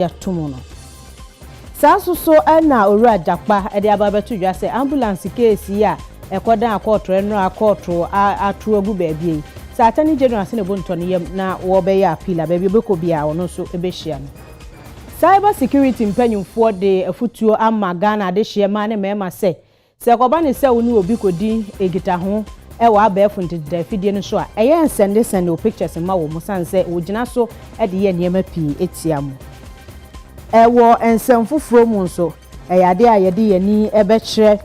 Yatomono. Sasu so na owura Jakpa e de ababetu dwa se ambulance case ya ekodan akotro eno akotro atu agu baabie. Sa atani general se ne bonto ne yam na wo be ya appeal baabie beko bia wono so ebehia no. Cyber security mpanyumfo de afutuo ama Ghana de hye ma ne mema se koba ne se woni obi kodi egita ho e wa abefu ntide fidie no so a eye send pictures ma wo musanse wogina so e de ye niema pii etiam. Ewo ensem foforo mu nso eyade a yede yani ebekire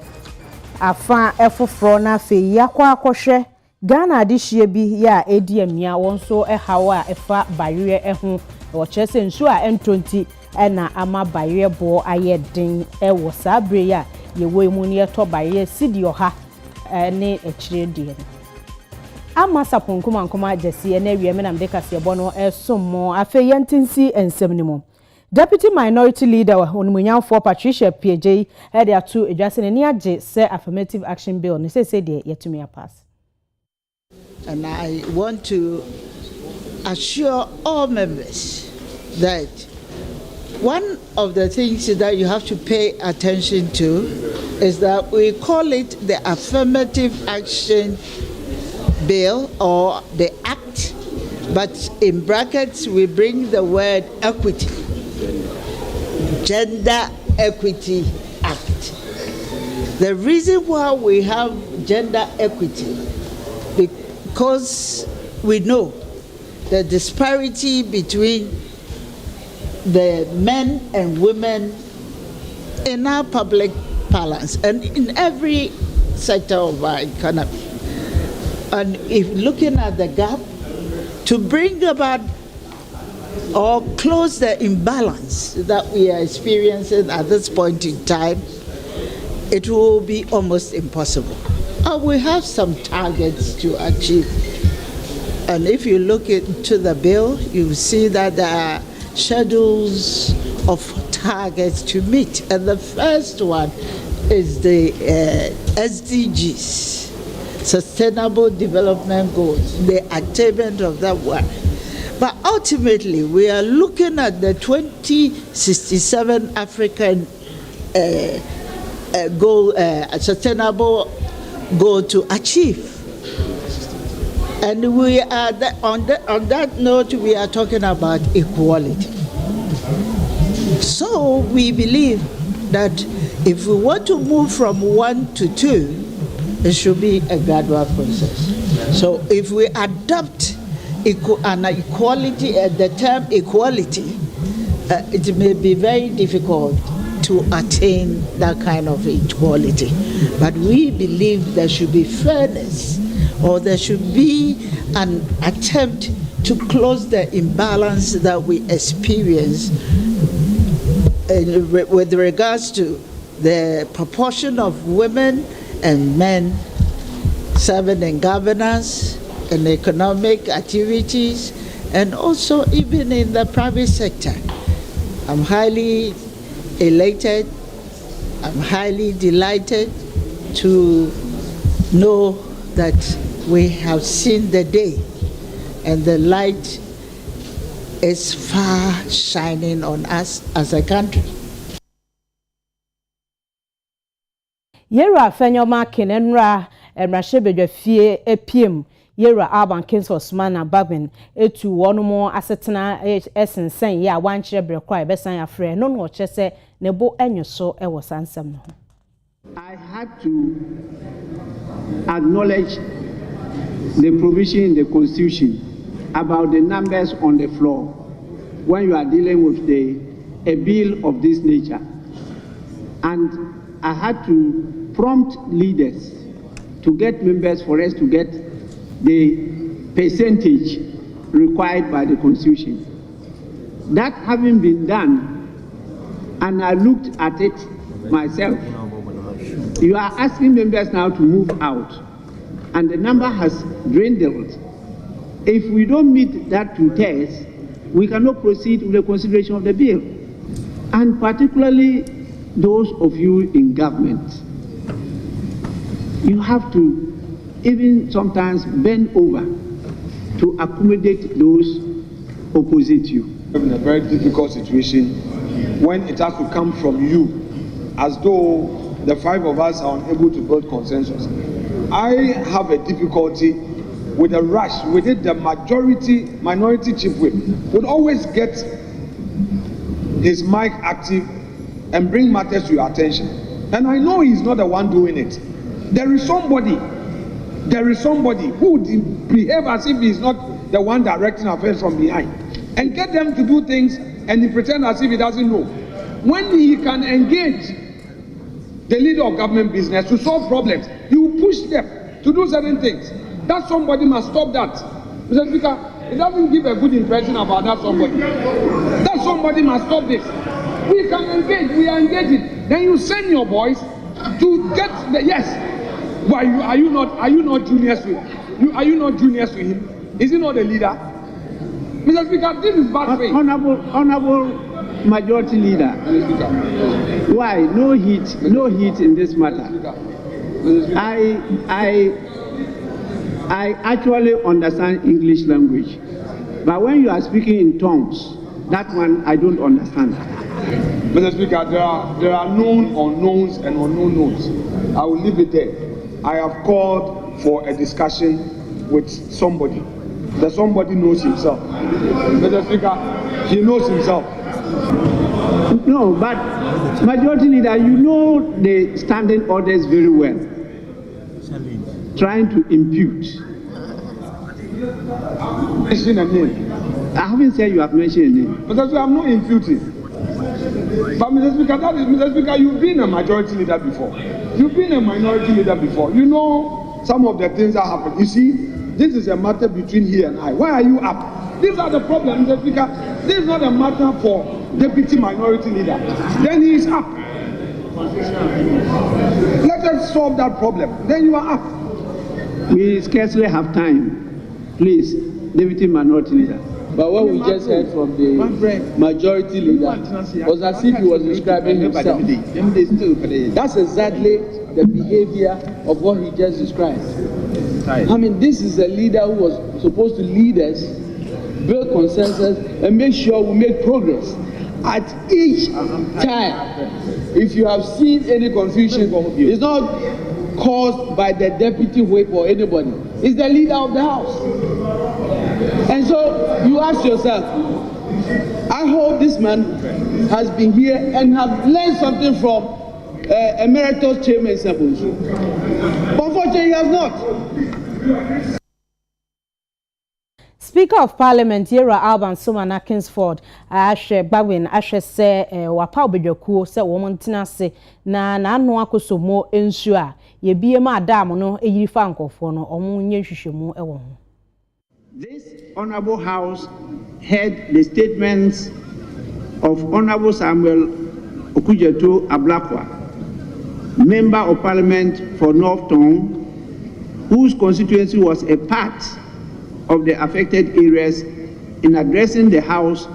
afa efoforo na fe yakwa akohwe Ghana adihye bi ya edi amia wonso ehawa efa barrier eho wo chese nsu a n20 na ama barrier bo ayedin ewo sabre ya yewo mu ne to barrier sidi oha ne ekire die ama saponkumankoma agese na wieme na mde kase bo no esommo afe yentinsi ensem ni mo. Deputy Minority Leader Onmunyanfo Patricia PJ had their two adjusting any age say affirmative action bill. They say they yet to me pass. And I want to assure all members that one of the things that you have to pay attention to is that we call it the affirmative action bill or the act, but in brackets we bring the word equity. Gender Equity Act. The reason why we have gender equity, because we know the disparity between the men and women in our public balance and in every sector of our economy. And if looking at the gap, to bring about or close the imbalance that we are experiencing at this point in time, it will be almost impossible. We have some targets to achieve. And if you look into the bill, you see that there are schedules of targets to meet. And the first one is the SDGs, Sustainable Development Goals, the attainment of that one. But ultimately, we are looking at the 2067 African goal, sustainable goal to achieve. And we are on that note, we are talking about equality. So we believe that if we want to move from 1 to 2, it should be a gradual process. So if we adopt equality, the term equality, it may be very difficult to attain that kind of equality. But we believe there should be fairness, or there should be an attempt to close the imbalance that we experience with regards to the proportion of women and men serving in governance and economic activities, and also even in the private sector. I'm highly elated, I'm highly delighted to know that we have seen the day and the light is far shining on us as a country. Yera fenyoma kenenra emrashebedwa fie epiem Yera Urban Council Osmana Bagman etu wonomo asetena esensen ya wanchire brekwa besan afre no no chese nebo enyoso ewo sansem no. I had to acknowledge the provision in the Constitution about the numbers on the floor when you are dealing with a bill of this nature. And I had to prompt leaders to get members for us to get the percentage required by the Constitution. That having been done, and I looked at it myself, you are asking members now to move out, and the number has dwindled. If we don't meet that 2/3, we cannot proceed with the consideration of the bill. And particularly those of you in government, you have to even sometimes bend over to accommodate those opposite you. In a very difficult situation when it has to come from you, as though the five of us are unable to build consensus. I have a difficulty with a rush. With it, the minority chief whip would always get his mic active and bring matters to your attention. And I know he's not the one doing it. There is somebody who would behave as if he's not the one directing affairs from behind, and get them to do things and he pretend as if he doesn't know. When he can engage the leader of government business to solve problems, he will push them to do certain things. That somebody must stop that. Mr. Speaker, it doesn't give a good impression about that somebody. That somebody must stop this. We can engage, we are engaging. Then you send your boys to get the yes. Why are you not juniors to him? Are you not juniors to him? Is he not the leader? Mr. Speaker, this is bad faith. Honorable Majority Leader, why no heat in this matter? I actually understand English language, but when you are speaking in tongues, that one I don't understand. Mr. Speaker, there are known unknowns and unknown knowns. I will leave it there. I have called for a discussion with somebody. The somebody knows himself. Mr. Speaker, he knows himself. No, but Majority Leader, you know the standing orders very well. Trying to impute. Mention a name. I haven't said you have mentioned a name. Mr. Speaker, I'm not imputing. But Mr. Speaker, Mr. Speaker, you've been a majority leader before. You've been a minority leader before. You know some of the things that happen. You see, this is a matter between he and I. Why are you up? These are the problems, Mr. Speaker. This is not a matter for deputy minority leader. Then he is up. Let us solve that problem. Then you are up. We scarcely have time. Please, deputy minority leader. But what we just heard from the majority leader was as if he was describing himself. That's exactly the behavior of what he just described. I mean, this is a leader who was supposed to lead us, build consensus, and make sure we make progress. At each time, if you have seen any confusion, it's not caused by the deputy whip or anybody. It's the leader of the house. And so you ask yourself, I hope this man has been here and have learned something from Emeritus Chairman Sabunsu. But unfortunately, he has not. Speaker of Parliament, Yera Alban Sumana Kingsford, Ashe Bawin, Ashe se wapa obedwakuo se womontina se na anu Akosombo ensu a ye bie ma adam no eyirifa nkofo no omunye hwehwemu ewo ho. This Honorable House heard the statements of Honorable Samuel Okujeto Ablakwa, Member of Parliament for North Tongue, whose constituency was a part of the affected areas. In addressing the House,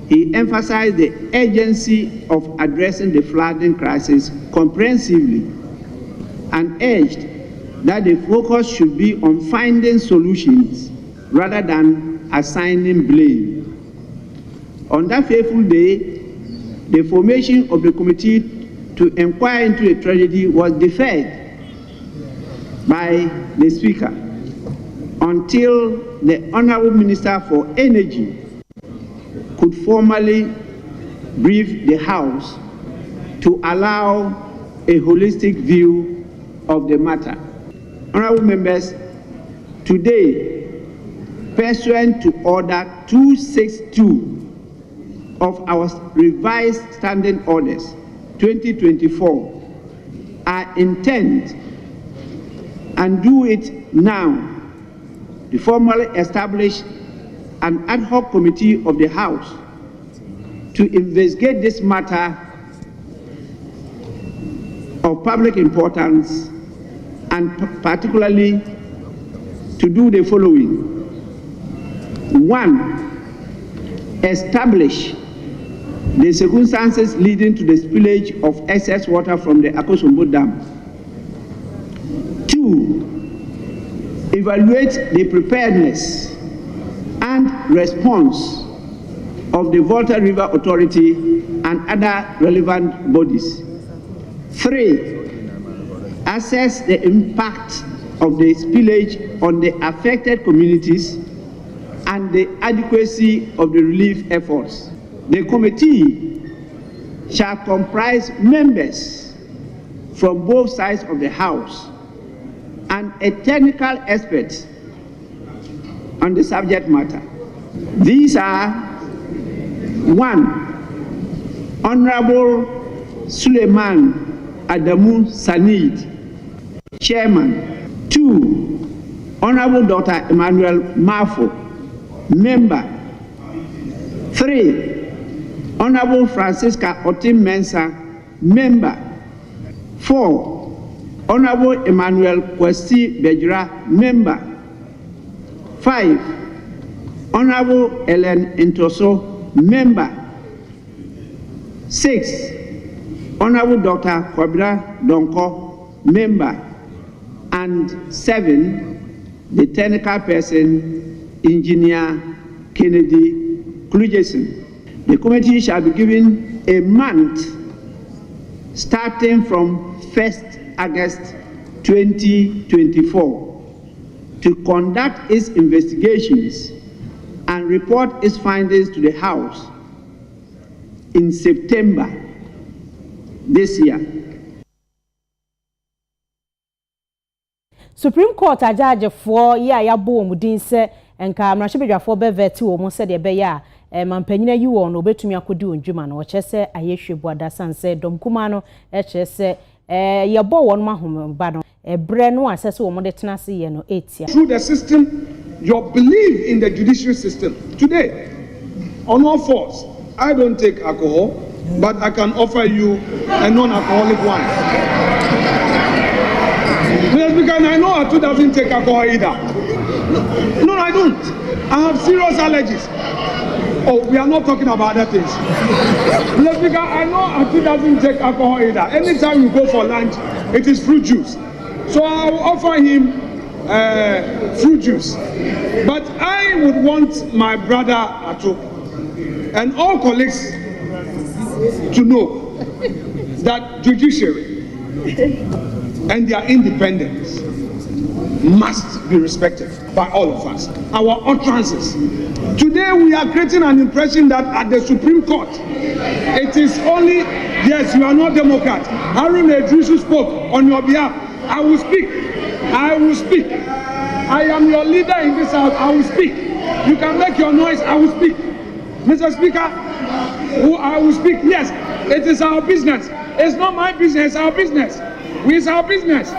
he emphasized the urgency of addressing the flooding crisis comprehensively and urged that the focus should be on finding solutions rather than assigning blame. On that fateful day, the formation of the committee to inquire into the tragedy was deferred by the Speaker until the Honorable Minister for Energy could formally brief the House to allow a holistic view of the matter. Honorable members, today, pursuant to Order 262 of our revised standing orders 2024, I intend and do it now to formally establish an ad hoc committee of the House to investigate this matter of public importance, and particularly to do the following. 1, establish the circumstances leading to the spillage of excess water from the Akosombo Dam. 2, evaluate the preparedness and response of the Volta River Authority and other relevant bodies. 3. Assess the impact of the spillage on the affected communities and the adequacy of the relief efforts. The committee shall comprise members from both sides of the House and a technical expert on the subject matter. These are 1. Honorable Suleiman Adamu Sanid, Chairman. 2. Honorable Dr. Emmanuel Mafo, Member. 3. Honorable Francisca Otim Mensah, Member. 4. Honorable Emmanuel Kwesi Bejra, Member. 5. Honorable Ellen Intoso, Member. 6. Honorable Dr. Kwabra Donko, Member. And 7. The technical person, Engineer Kennedy Klugeson. The committee shall be given a month starting from 1st August 2024 to conduct its investigations and report its findings to the House in September this year. Supreme Court ajaje for ya bo omudin se enka amrahwebedwafo beveti wo mo se de be ya mampanyina yi wo no obetumi akodi ondwuma no ochese ayehwebuada sanse domkuma no echese yebo won mahomba no bre no asese wo mo de tenase ye no etia through the system. Your belief in the judiciary system today, on all fours. I don't take alcohol, but I can offer you a non-alcoholic one. Because I know Atu doesn't take alcohol either. No, I don't. I have serious allergies. Oh, we are not talking about other things. Because I know Atu doesn't take alcohol either. Anytime we go for lunch, it is fruit juice. So I will offer him fruit juice. But I would want my brother Atu and all colleagues to know that judiciary and their independence must be respected by all of us. Our utterances. Today we are creating an impression that at the Supreme Court, it is only, yes, you are not Democrat. Harun Edrisu spoke on your behalf. I will speak. I will speak. I am your leader in this house. I will speak. You can make your noise. I will speak. Mr. Speaker, I will speak. Yes, it is our business. It's not my business. It's our business. It's our business.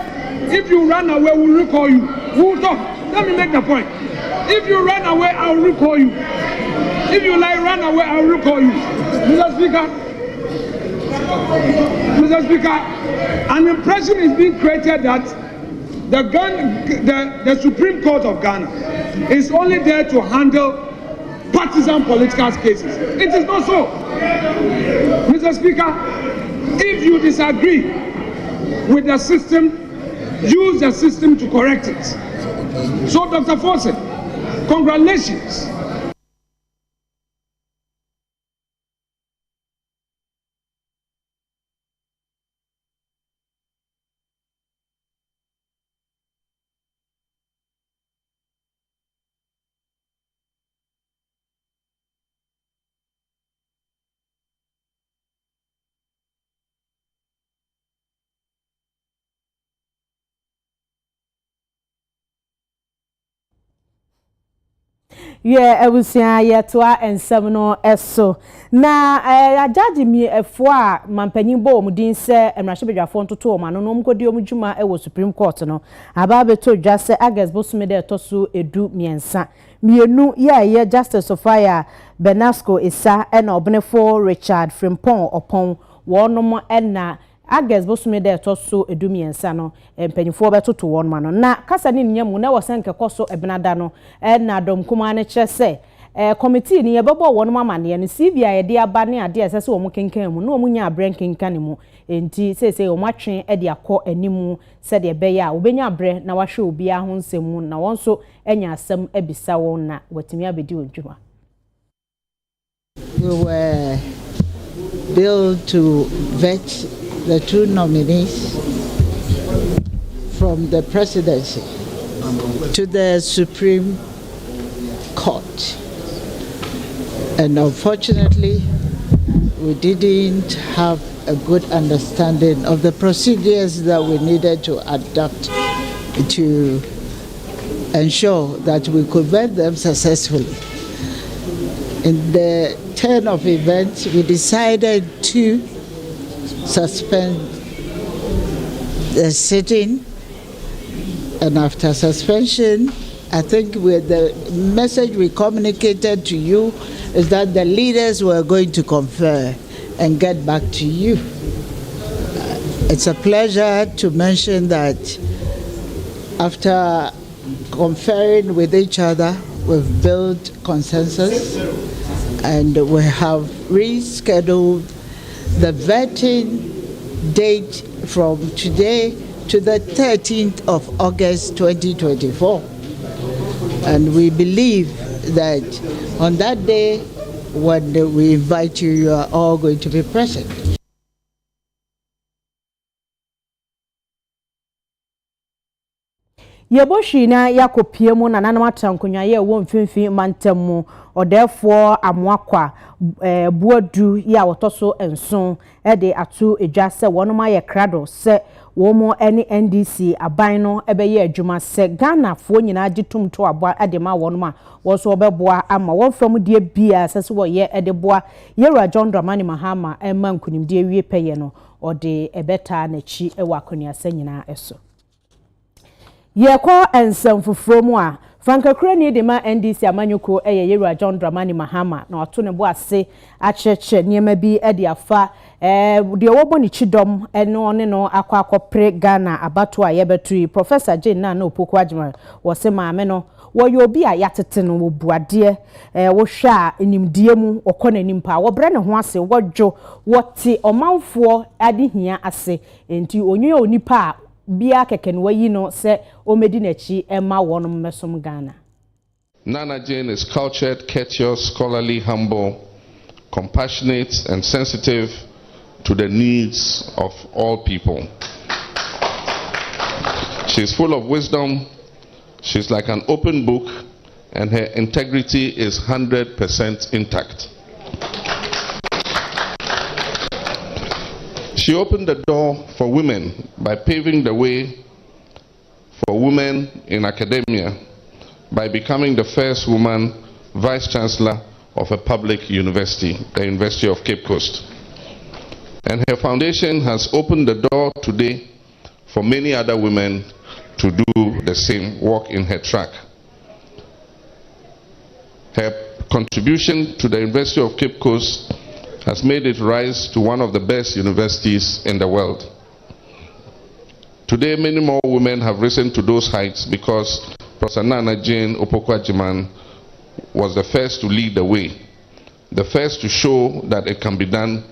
If you run away, we will recall you. We will talk. Let me make the point. If you run away, I will recall you. If you like run away, I will recall you. Mr. Speaker, an impression is being created that the Supreme Court of Ghana is only there to handle partisan political cases. It is not so. Mr. Speaker, if you disagree with the system, use the system to correct it. So, Dr. Fawcett, congratulations. Yeah, ebusia yetoa ensem no eso na ajaji mi efo a mampanyin bo omudin se emrahwebedwafo ntoto o mano no mkodi omudwuma e wo Supreme Court no aba beto dwa se August bosumede etoso edu miensa mienu ye Justice Sophia Benasco Issa ena obnefo Richard Frimpong Opon wonom ena August bosumede etoso edu miensa no empanyifo betoto won mano na kasa ni nyam na wosenke koso ebenada no na domkuma ne kyese committee ni yebebo won mamane ne CBI ye de aba ne ade asese wo mu kenkan mu no mu nya abre kenkan mu enti sese wo matwe e de akọ animu se de be ya obenya abre na wahwe obi a ho nsemu na wonso enya asem ebisa won na watimi abedi odwuma. We were billed to vet the two nominees from the presidency to the Supreme Court. And unfortunately, we didn't have a good understanding of the procedures that we needed to adopt to ensure that we could vet them successfully. In the turn of events, we decided to suspend the sitting, and after suspension, I think with the message we communicated to you is that the leaders were going to confer and get back to you. It's a pleasure to mention that after conferring with each other, we've built consensus and we have rescheduled the vetting date from today to the 13th of August 2024. And we believe that on that day, when we invite you, you are all going to be present. Yeboshi na yakopie mu na nanam atankonwa ye wo mfimfin mantamu odefo amoakwa buadu ya wotoso enson de ato edwa se wonoma ye krado se womo ene NDC aban no ebeye adwuma se Ghana fo nyina gitum to aboa de ma wonoma wo so obeboa ama won fam die bia sese wo ye de boa Yewura John Dramani Mahama emma nkunimdie wie peye no ode ebeta na chi ewa akoniasa nyina eso Yeko ensem fufromu a Frankakura ni de ma NDC amanyuko Yewura John Dramani Mahama na oto ne bo ase acheche niema bi de afa de obo ni chidom eno ne no akwa Ghana abato a yebetui Professor Jane na opoku agema wo se maame no wo ye obi a yatete no wo buade wo hwa animdie mu okona nimpa wo bre ne ho ase wodwo wote omanfo adehia ase enti onye onipa bia keke no yi no se o medinachi ema wonom mesom Ghana. Nana Jane is cultured, courteous, scholarly, humble, compassionate and sensitive to the needs of all people. She's full of wisdom, she's like an open book, and her integrity is 100% intact. She opened the door for women by paving the way for women in academia by becoming the first woman vice-chancellor of a public university, the University of Cape Coast. And her foundation has opened the door today for many other women to do the same, walk in her track. Her contribution to the University of Cape Coast has made it rise to one of the best universities in the world. Today, many more women have risen to those heights because Professor Nana Jane Opoku-Agyeman was the first to lead the way, the first to show that it can be done,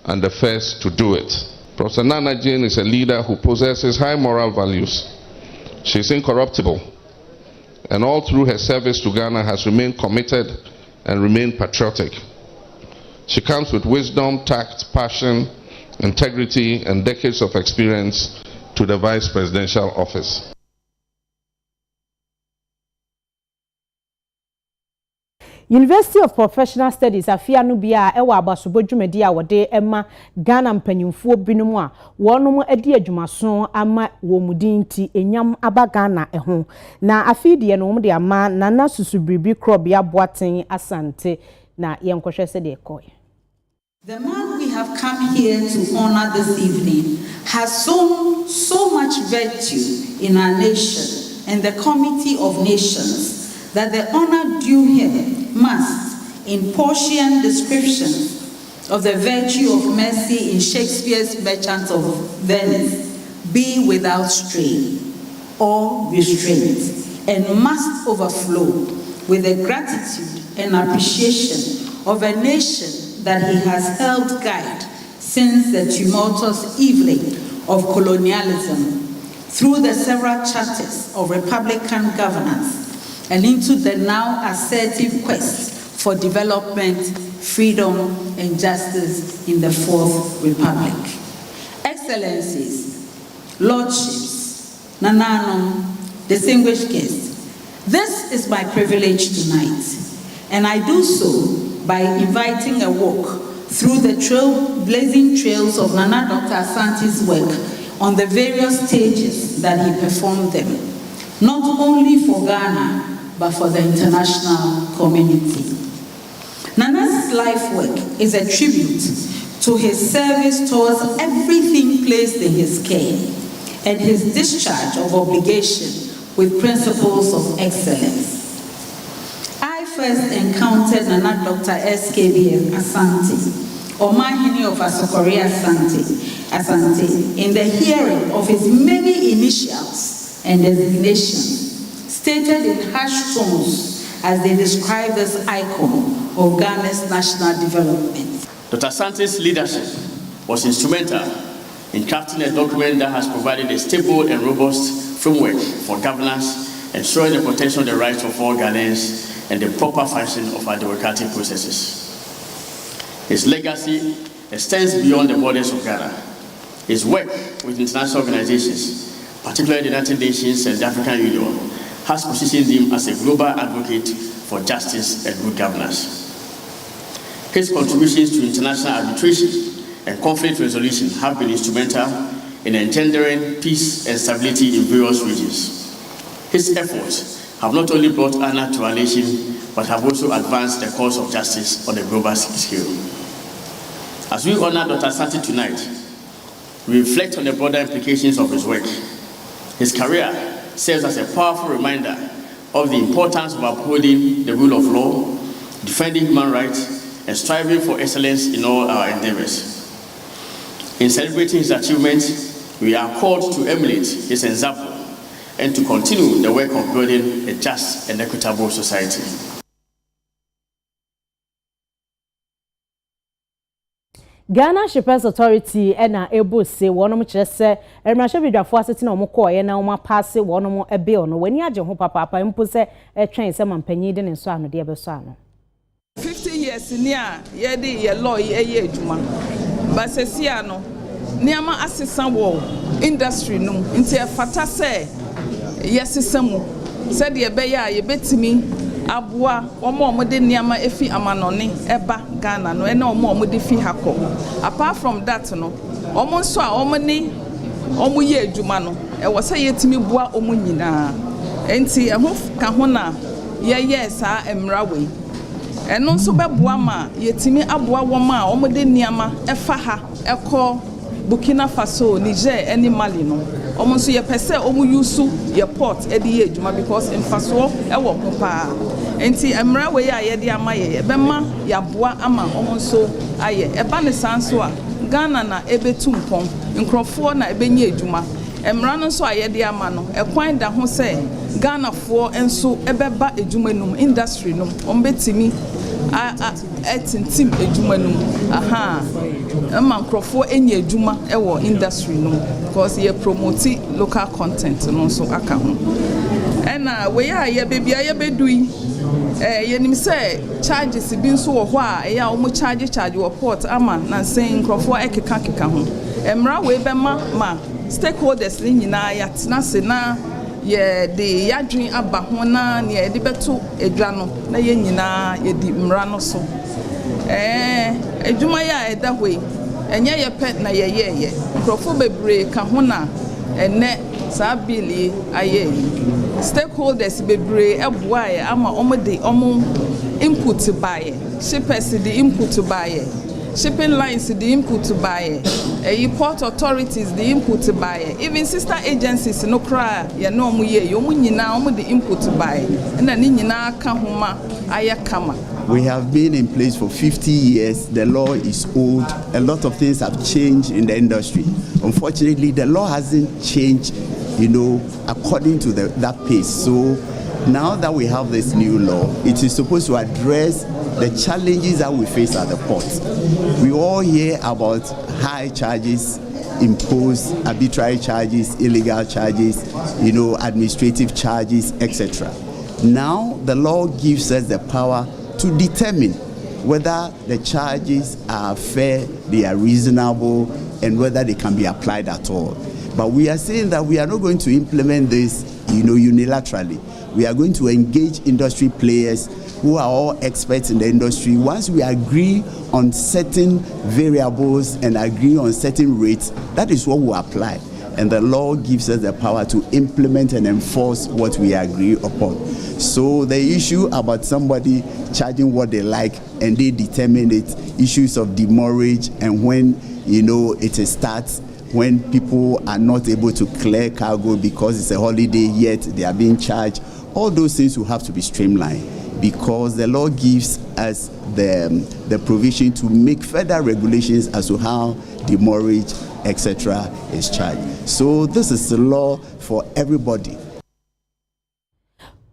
and the first to do it. Professor Nana Jane is a leader who possesses high moral values. She is incorruptible, and all through her service to Ghana has remained committed and remained patriotic. She comes with wisdom, tact, passion, integrity, and decades of experience to the vice presidential office. University of Professional Studies afia no bia ewa abasobo dwumedi a wode ema Ghana mpanyimfo binom a wonom adi adwumaso ama womudin ti enyam aba Ghana eho na afidie no de ama nana susubribi krobia boaten asante na yenkohwe se de koy. The man we have come here to honor this evening has shown so much virtue in our nation and the Committee of Nations that the honor due him must, in Portian description of the virtue of mercy in Shakespeare's Merchant of Venice, be without strain or restraint, and must overflow with the gratitude and appreciation of a nation that he has held guide since the tumultuous evening of colonialism, through the several chapters of republican governance, and into the now assertive quest for development freedom, and justice in the Fourth Republic. Excellencies, Lordships, Nananom, distinguished guests, this is my privilege tonight, and I do so by inviting a walk through the trailblazing trails of Nana Dr. Asante's work on the various stages that he performed them, not only for Ghana, but for the international community. Nana's life work is a tribute to his service towards everything placed in his care and his discharge of obligation with principles of excellence. I first encountered Nana Dr. S.K.B. Asante, Omahini of Asokore Asante, in the hearing of his many initials and designations, stated in harsh tones as they describe this icon of Ghana's national development. Dr. Asante's leadership was instrumental in crafting a document that has provided a stable and robust framework for governance, ensuring the protection of the rights of all Ghanaians and the proper function of our democratic processes. His legacy extends beyond the borders of Ghana. His work with international organizations, particularly the United Nations and the African Union, has positioned him as a global advocate for justice and good governance. His contributions to international arbitration and conflict resolution have been instrumental in engendering peace and stability in various regions. His efforts have not only brought honor to our nation, but have also advanced the cause of justice on a global scale. As we honor Dr. Asante tonight, we reflect on the broader implications of his work. His career serves as a powerful reminder of the importance of upholding the rule of law, defending human rights, and striving for excellence in all our endeavors. In celebrating his achievements, we are called to emulate his example and to continue the work of building a just and equitable society. Ghana Shippers Authority na able say wonom kire se emrahwe bidwafo asete na omko ye na oma pass wonom ebe no wani age ho papa mpo se etwen se mampanyi de ne nso ano de ebe so ano 50 years ni a ye de ye law ye adwuma ba sesi ano niama asesa wo industry no nti e fata se yesesam se de ebe ya ye betimi aboa omo de niama efi amanone eba Ghana no na omo de fi hako. Apart from that no omo so a omo ni omo ye adwuma no e wo se yetimi boa omo nyina enti ehho ka ho na ye sa emra we eno nso beboa ma yetimi aboa wo ma omo de niama efa ha ekọ Burkina Faso, Niger, any Mali no. Almost ye pese omu yusu ye port edi ye juma because in Faso e wo pa. Enti emra we ya ye di ama ye bema ya boa ama omonso aye e ba ne sanso a Ghana na ebetu mpon nkrofo na ebenye ejuma emra no so aye di ama no e kwan da ho se Ghana fo enso ebeba ejuma num industry num ombetimi etintim ejuma num aha ema nkrofo enye ejuma ewo industry num because ye promote local content no so aka ho ena we ya ye bebia ye bedui ye nim say charges bi nso wo ho a ya o mo charge wo port ama na sen nkrofo ekeka ho emra we be ma stakeholders ni nyina ya tena se na ye de yadwen aba ho na ne ye de beto edwa no na ye nyina ye di mra no so edwuma ya eda hoi enye ye pet na ye nkrofo bebre ka ho na ene sa bili aye stakeholders bebre eboa ye ama omode omo input buy shippers the input buy shipping lines the input buy port authorities the input buy even sister agencies no cry ye no omo ye omo nyina omo the input buy na ni nyina ka homa ayakama. We have been in place for 50 years. The law is old. A lot of things have changed in the industry. Unfortunately, the law hasn't changed, according to that pace. So now that we have this new law, it is supposed to address the challenges that we face at the port. We all hear about high charges imposed, arbitrary charges, illegal charges, administrative charges, etc. Now the law gives us the power to determine whether the charges are fair, they are reasonable, and whether they can be applied at all. But we are saying that we are not going to implement this, unilaterally. We are going to engage industry players who are all experts in the industry. Once we agree on certain variables and agree on certain rates, that is what we apply. And the law gives us the power to implement and enforce what we agree upon. So the issue about somebody charging what they like and they determine it, issues of demurrage and when it starts, when people are not able to clear cargo because it's a holiday yet they are being charged, all those things will have to be streamlined, because the law gives us the provision to make further regulations as to how demurrage, etc. is charged. So this is the law for everybody.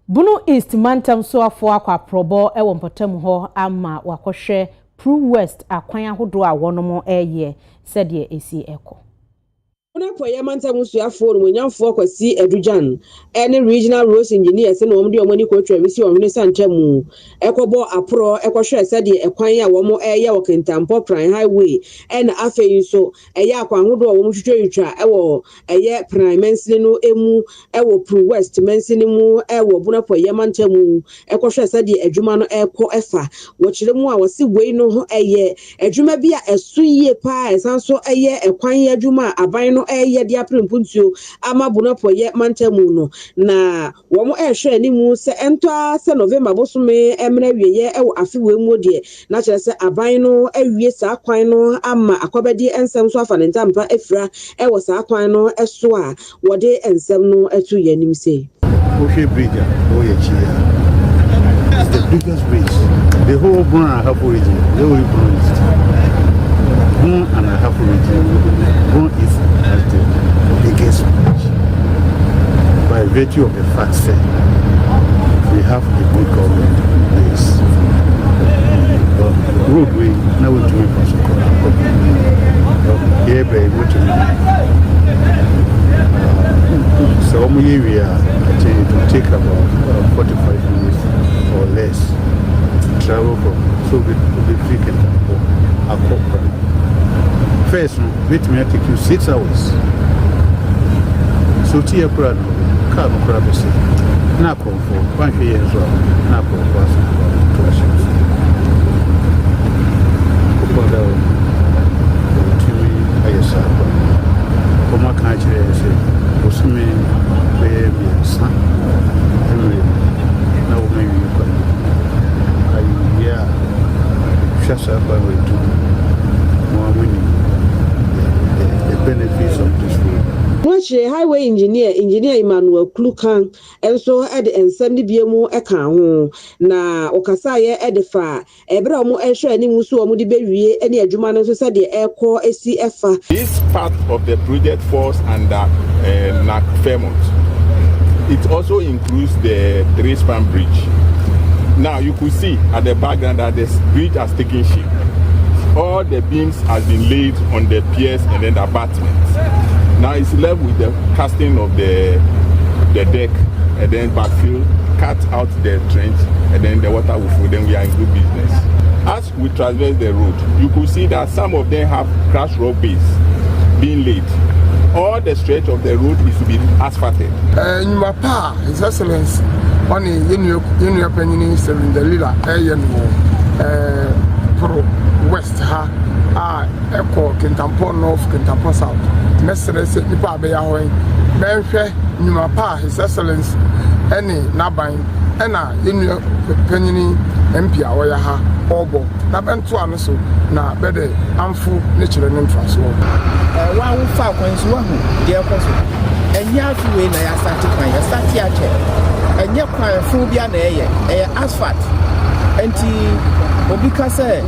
Bunu East Mantam so afo akwa probo e wo mpotam ho ama wakohwe Pro West akwan ahodo a wonomo eye sede esi eko. Una Parliamentary musuafo no nyamfo kwasi Edujan ene regional roads engineers na omde omani ko twa bisi ohwene santamu ekobo apro ekohwe sede ekwan a womo eye wo Kentampo Prime Highway ene afei so eye akwan hodo a womo twetwa ewo eye Prime Mensini no emu ewo Pro West Mensini mu ewo Buna Parliamentary ekohwe sede adwuma no eko efa wo kire mu a wose wei no ho eye adwuma bi a esuye pa esanso eye ekwan adwuma aban no eye dia prempuntuo ama Buna Parliamentary no na womo ehwe animu se ento se November bosome emra wieye ewo afiwe mu de na kire se aban no awie sa kwan no ama akwabadi ensem so afa ntampa efra ewo sa kwan no eso a wode ensem no atu yanim se Ocean Bridge, it's the biggest bridge. The whole 1.5 region, the whole East. 1.5 region, is the biggest bridge. By virtue of the fact that we have a good government in place. Roadway, now we're doing here, so we are to take about 45 minutes or less to travel from so we can first it may take you 6 hours. So tia crowd car no crowd be na comfort 1 year as well na comfort questions opada to ayesa kuma kan chire se osumi baby son na wo me wi ko ai ya shasa ba we do mo amuni the benefits of this road. Much highway engineer Emmanuel Klukan enso ede ensem ni biemu eka ho na okasa ye edefa ebra omo ehwe animu so omo de bewie ene adwuma no so sade eko esi efa. This part of the project falls under NAC Fairmont. It also includes the 3-span bridge. Now you could see at the background that this bridge has taken shape. All the beams has been laid on the piers and then the abutments. Now it's left with the casting of the deck and then backfill, cut out the trench and then the water will flow. Then we are in good business. As we traverse the road, you could see that some of them have crash road base being laid. All the stretch of the road is to be asphalted. Nyumapa, His Excellency, on the opinion serving the leader, Pro West Echo Kentampo North, Kentampo South. Messeres nipa be ya hoy benhwe nyumapa His Excellency any naban ena yenu panyini MP a woya ha obo na bento ane so na bede amfu ne kire ne mfaso wa wo fa kwan so wa hu de ekoso enya afiwe na ya start kwan ya start ya che enya kwan fu bia na eye asphalt enti obi ka se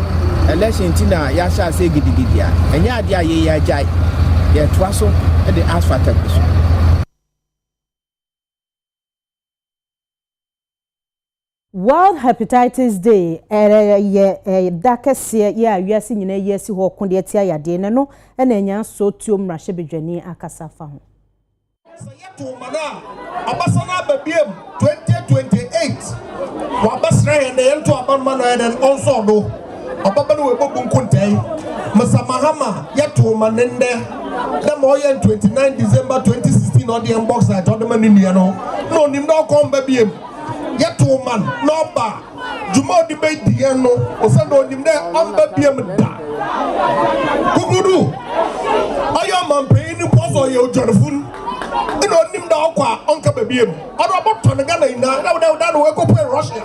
election tina ya sha se gidigidi a enya ade aye ya jai ya twaso e de asphalt akuso. World Hepatitis Day dakese ya wiase nyina yesi ho konde atia yade ne no na nya so tuo mrahye bedwani akasa fa ho. Yeto mana abasana babiem 2028 wabasra ye ne yento abanma no eden onso do Obabano we bobu nkuntai. Masa Mahama yeto manende. Dem oyen 29 December 2016 on the inbox at Ottoman Indiano. No nim no come baby. Yeto man no ba. Jumo debate diano osando nim there on baby da. Kugudu. Ayo man pay ni poso ye ojanfun. Ino nim da okwa onka baby. Ado about Tonagana ina na we go play Russia.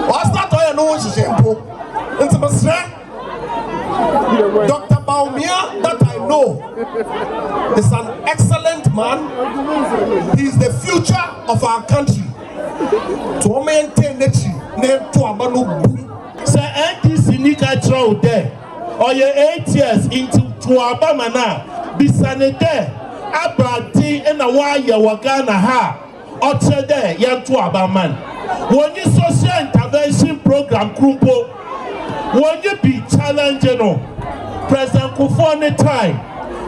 Wa start oya no one shempo. Into my strength. Dr. Baumia, that I know, is an excellent man. He is the future of our country. To maintain the name to Abano Boom. Say, NTC Nika Trow there, or your 8 years into Abamana, Bisanete, Abati, and a wire Wagana Ha, Otre there, Yan to Abaman. When you social intervention program, Krumpo, when you be challenging, President Kufone time,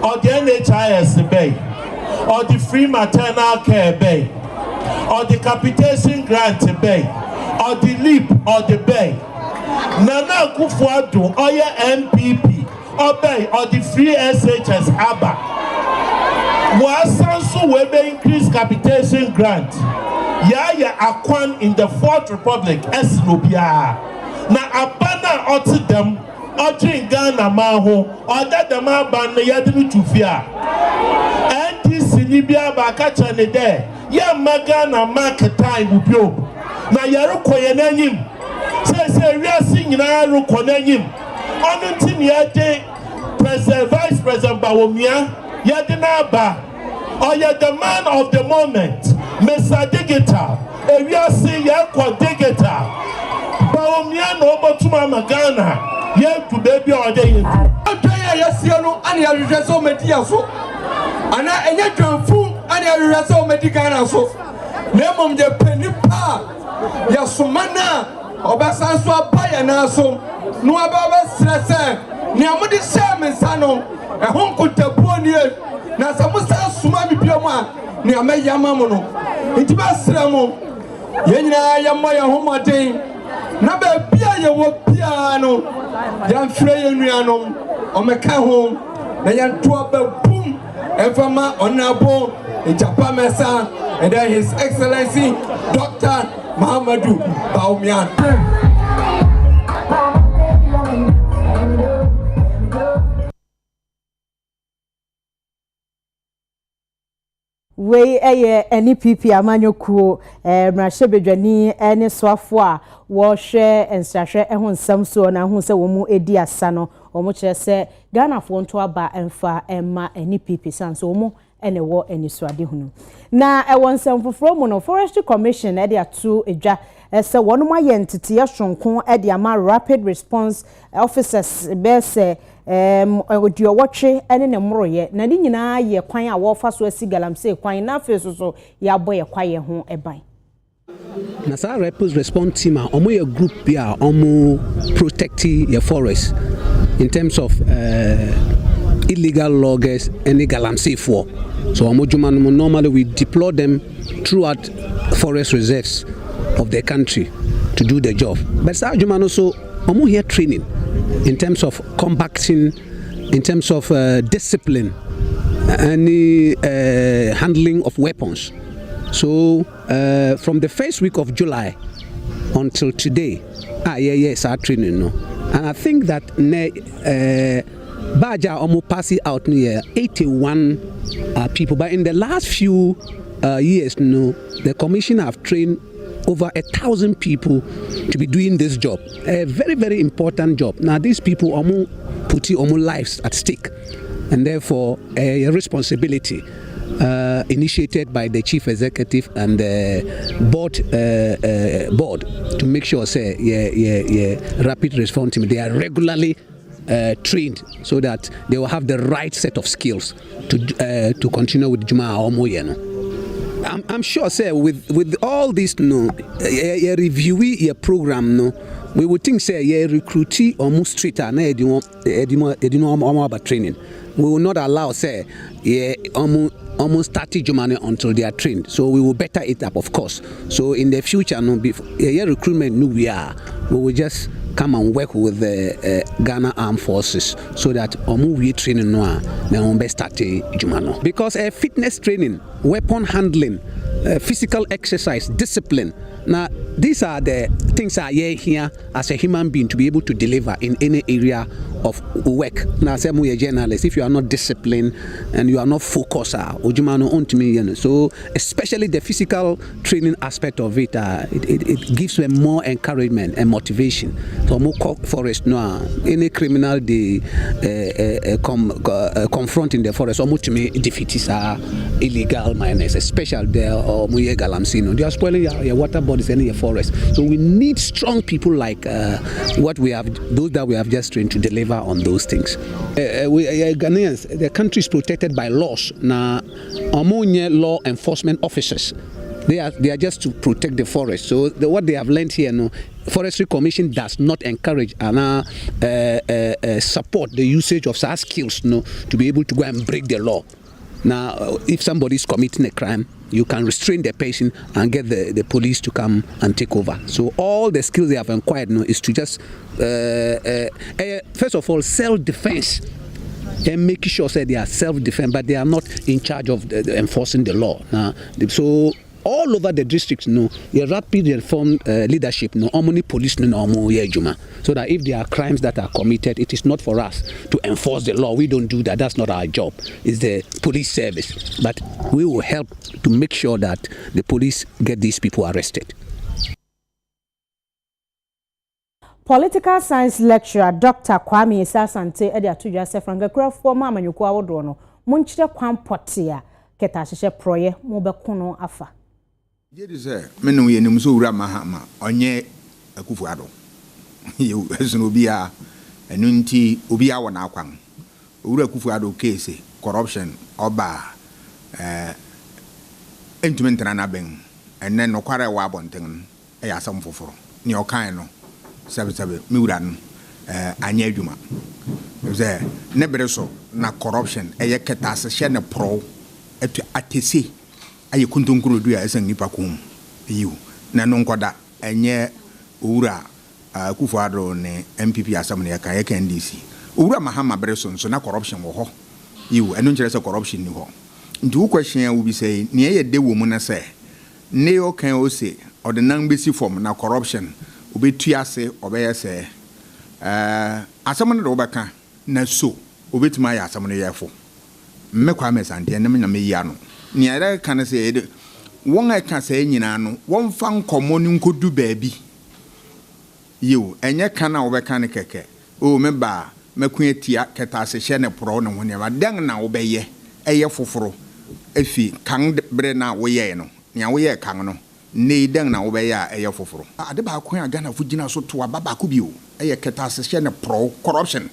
or the NHIS Bay, or the free maternal care Bay, or the capitation grant Bay, or the LEAP or the Bay. Nana Kufuado, or your MPP, or Bay, or the free SHS ABBA. Wasansu Webe increased capitation grant. Ya Akwan in the Fourth Republic, Esnobia. Na Abana oti them. Ọtí Ghana máa ho ọ̀dá dàmá bá ní yẹ́dínú tùfíà NTC ní bí abàkàtà ní dẹ́ yẹ́ mma Ghana market time bùbíò na yẹ́rù kọ̀ yẹn n'enyim ṣe wíásí nyinaa rù kọ̀ n'enyim ọ̀nù tí ni yẹ́ dé Vice President Bawumia yẹ́dí náà bá ọ̀yẹ́ the man of the moment Mr. Digital wíásí yẹ́ kọ̀ digital Bawumia na ọbọ̀ túmọ̀ àmà Ghana. Yeah, to baby all day. Yes, you know, and you are so mediaso. And I get your food, and you are so medical. So, name of the penny pa. Yasumana, Obasanso, Payanaso, no about stress. Niamudi Sam Sano, a home could the pony. Nasamusa Sumami Pioma, Niame Yamamono. It was Ramo. Yena Yamaya Homa Day. Nabe Pia, you work piano. Yan Frey Nuano, or Mecca home, the young Tuaba boom, and from my honorable in Japan Mesa, and then His Excellency Dr. Mahamadou Baumian. Wei NPP amanyokuo mrahwebedwani ene soafo a wo hwe ensrahwe ehun nsam so na hu se wo mu edi asa no wo mu kire se Ghana fo nto aba emfa emma NPP san so wo mu ene wo enisuade hunu na ewon nsam foforo mu no Forestry Commission e de ato edwa se wono ma ye ntete ye hwonko e de ama rapid response officers be se odio watwe ene ne moroye na ni nyina ye kwan a wo fa so asi galamse kwan na fe so ya boye kwaye ho eban na sa rapid response team omo ye group bia omo protect your forest in terms of illegal loggers and galamse for so omo juma normally we deploy them throughout forest reserves of the country to do the job but sa juma no so omo here training in terms of combating, in terms of discipline, any handling of weapons. So from the first week of July until today, yes, our training, no. And I think that Baja almost passed out near 81 people. But in the last few years, no, the commission have trained over 1,000 people to be doing this job. A very, very important job. Now, these people are putting lives at stake, and therefore a responsibility initiated by the chief executive and the board to make sure, rapid response team, they are regularly trained so that they will have the right set of skills to continue with Juma Omoyeno. I'm sure, sir, with all this, review your program, we would think, sir, recruitee almost straight and about training. We will not allow, sir, almost 30 Jumane until they are trained. So we will better it up, of course. So in the future, recruitment, we will just come and work with the Ghana Armed Forces so that we training now start jumano. Because fitness training, weapon handling, physical exercise, discipline. Now, these are the things I hear here as a human being to be able to deliver in any area of work. Now, say we are journalists. If you are not disciplined and you are not focused, so especially the physical training aspect of it, it gives them more encouragement and motivation. So, more forest now, any criminal they confront in the forest, almost to me defeat is illegal miners, especially there or Muye Galamsino. They are spoiling your water bodies and your forest. So we need strong people like what we have, those that we have just trained to deliver on those things. We Ghanaians, the country is protected by laws. Now, ammonia law enforcement officers, they are just to protect the forest. So what they have learned here, Forestry Commission does not encourage and support the usage of such skills, to be able to go and break the law. Now, if somebody is committing a crime, you can restrain the person and get the police to come and take over. So all the skills they have acquired is to just, first of all, self-defense. And making sure that they are self-defense, but they are not in charge of enforcing the law. So all over the districts, the rapid reform leadership, only police, so that if there are crimes that are committed, it is not for us to enforce the law. We don't do that. That's not our job. It's the police service. But we will help to make sure that the police get these people arrested. Political science lecturer Dr. Kwame Sasante edi atudwa se franga kurafo ma amanyuko awodo no munchire kwampotia keta hyehe proye mo beko afa. Jedi se menu ye nim so wura mahama onye Akufuado you esun obia enu nti obia wona akwan wura Akufuado case corruption oba entumentana na ben enne no kware wa bonten e ya asam foforo ni okan no sabe mi wura no anya adwuma ze ne bereso na corruption eye ketase hye ne pro etu atesi aye kuntunkuru du ya esan nipa kum yiu na no nkoda enye owura Akufuado ne MPP asam ne ya kan NDC owura mahama bereso nso na corruption wo ho yiu eno nkere se corruption ni ho nti wo question wo bi say ne ye de wo mu na se ne yo kan o se odenan besi form na corruption obetu ase obeye se asam ne do beka na so obetima ya asam ne yefo mmekwa mesante ne me ya no ni ara kan se de won aka se nyina no won fa nkomo ni nkodu baabi yiu enye kan na obeka ne keke o me ba meku etia keta se hye ne pro ne ho ne ba den na obeye eye foforo efi kan bre na wo ye no nya wo ye kan no ne den na wo be ya eye foforo ade ba ko Ghana fu gina so to aba ba ko bi o eye keta se hye ne pro corruption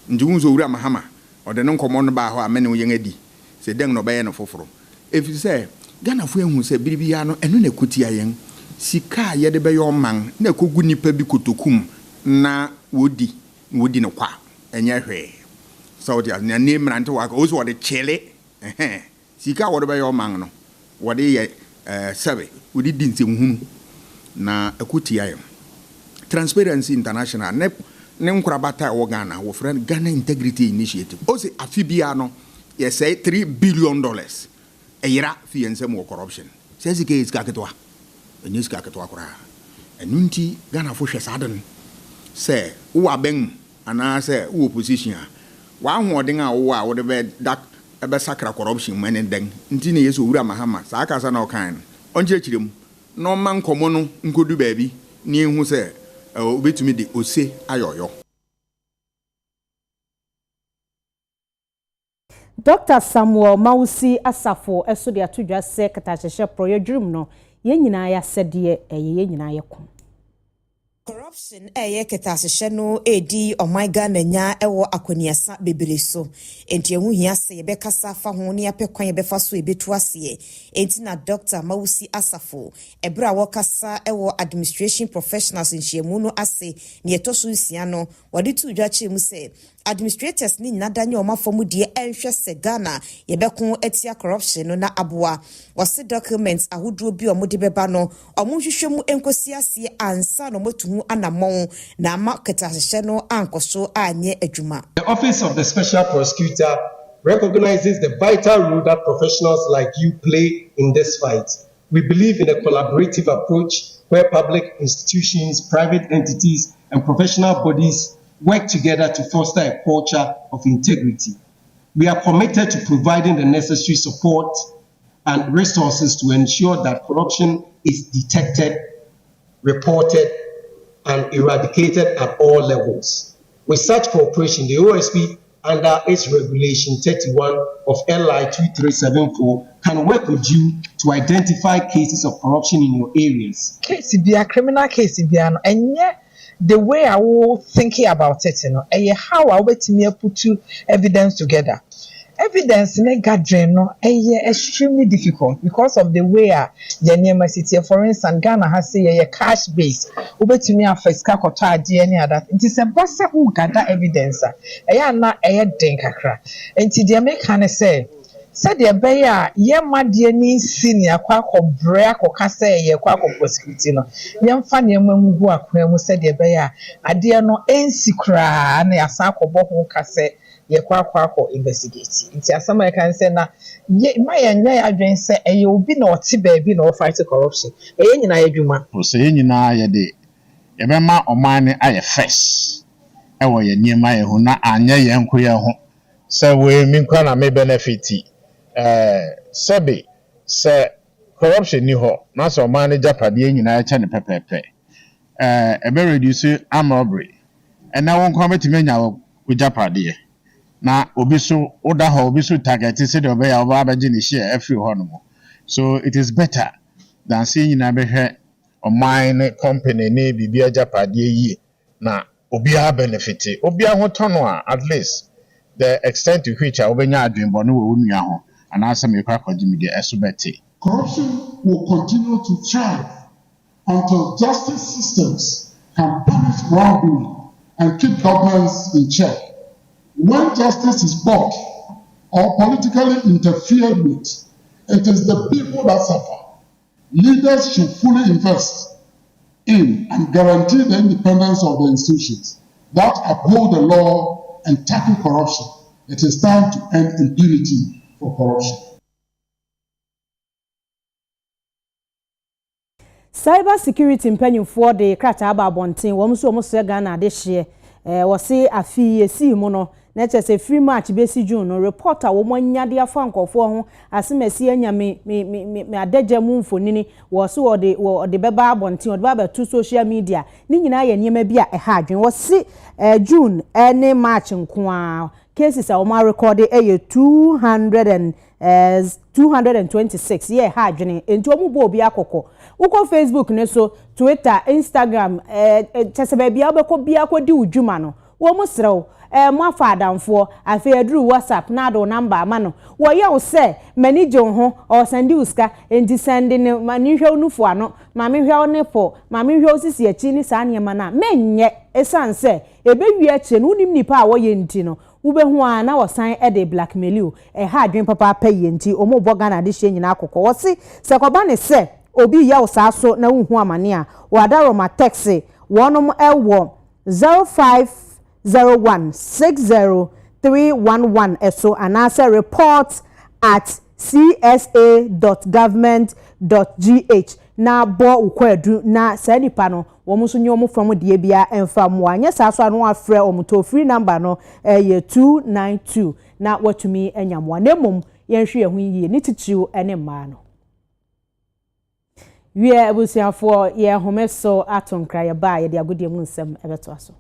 ndi unzo wura mahama ode no nkomo no ba ho amene wo yen adi se den no be ye no foforo efi se Ghana fu ehun se biribia no eno na kutia yen sika ye de be yo man na kogu nipa bi kotokum na wodi no kwa enye hwe saudi na ne mrante wa ko so de chele sika wo de be yo man no wo de ye sabe wodi dinse hunu na akutia yen Transparency International ne nkrabata wo Ghana wo friend Ghana Integrity Initiative o se afibia no ye say $3 billion eyira fi ensem wo corruption say sika iska ketwa enyi sika ketwa kora enunti Ghana fo hwe saden say wo aben ana say wo opposition wa hoden a wo de be dak ebe sakra corruption men den nti ne yeso wura mahama sa aka sa na okan onje kirem no man komo no nkodu baabi ni ehu say obetumi de ose ayoyo. Dr. Samuel Mausi Asafo eso de atudwa se katahyehe proye dwum no ye nyina ya sede ye nyina ye ko. Corruption eye ketahyehe no edi omaiga nanya ewo akoniasa bebere so enti ehu hia se ye bekasa fa ho ne apekwan ye befa so ebetu ase enti na Dr. Mausi Asafo ebra wokasa ewo administration professionals nhyiemu no ase ne etoso nsia no wade tu dwa chemu se administrators ni nadanye omafomu de enhwe se Ghana yebeko etia corruption no na aboa wose documents ahodo bi omode beba no omonhwehwemu enkosi ase ansa no motuhu anamon na maketahye no ankoso anye adwuma. The Office of the Special Prosecutor recognizes the vital role that professionals like you play in this fight. We believe in a collaborative approach where public institutions, private entities, and professional bodies work together to foster a culture of integrity. We are committed to providing the necessary support and resources to ensure that corruption is detected, reported, and eradicated at all levels. With such cooperation, the OSP, under its regulation 31 of LI 2374, can work with you to identify cases of corruption in your areas. Case be a criminal case be an and yet the way I was thinking about it, how I wait me put evidence together. Evidence in a gathering extremely difficult because of the way the city, for instance, Ghana has a cash base. Over to me, first DNA that it is a bossa who gather evidence. Not a denkakra. And to the American say, said the bear, ye senior quack or break or cassa, ye quack or prosecuting. Young funny who are said the bear, I dear no ensicra and a sack or boho cassette. Ye kwako investigate. Nti asama can say na my adwen say e obi na oti baabi na fight corruption. E nyina adwuma. So ye nyina ye de ye be ma oman ne aye first. E wo ye niema ye ho na anya ye nko ye ho. Se we mi kwa na me benefit. Sebe se corruption ni ho. Na so oman ne japade nyina ye che ne pepepe. E be reduce armed robbery. And na won kwa betime nya wo japade. Na obiso oda ho obiso target said obey oba abaji ni share every honomo. So it is better than seeing na behwe o mine company na bibia japade yi na obia benefit obia ho tono a at least the extent to which obenya adwenbo no wo nua ho and answer me kwa kwagimi de esobete. Corruption will continue to thrive until justice systems can punish wrongdoing and keep governments in check. When justice is bought or politically interfered with, it is the people that suffer. Leaders should fully invest in and guarantee the independence of the institutions that uphold the law and tackle corruption. It is time to end impunity for corruption. Cyber security mpanyinfoɔ de krataa aba abɔnten wɔn nso wɔn sɛ Ghana de hye wɔse afi esi mu no na kyerɛ free march besi June no reporter wɔn anyade afa nkɔfoɔ ho asemasi anya me adagya mu mfonini wɔse wɔde bɛba abɔnten wɔde bɛba to social media ne nyinaa yɛ nneɛma bi a ɛha adwen wɔse June ne March nkoa cases a wɔn record ɛyɛ 226 yeah ha adwene enti wɔn bo obi akɔkɔ wokɔ Facebook ne so Twitter Instagram kyese ba bia obekɔ bia kɔdi udwuma no wɔn srew mo afa adamfo afi aduru WhatsApp na do number ama no wo ye wo se manage ho o send uska enti send ne mani hwɛ onufo ano ma me hwɛ one po ma me hwɛ osisi achi ni saa ne ma na menye esanse ebewi achi no unim nipa a wo ye nti no ubehu a na wosan de blackmail you ha adwen papa pa ye nti omo bo Ghana de hye nyina akokɔ wo se se koba ne se obi ya usaso na unhu amane a wadaro ma taxi wonom ewo 0501603111 eso anasa report@csa.government.gh na bo ukwadu na sanipa no womuso nyomo from de bia emfa mo anya saso anu afre omuto free number no ye 292 na watumi anyamwa nemom yenhwe ehun yie ni titiw ene ma no we abusiafo ye homeso atonkra ye ba ye de agodie mu nsem ebeto aso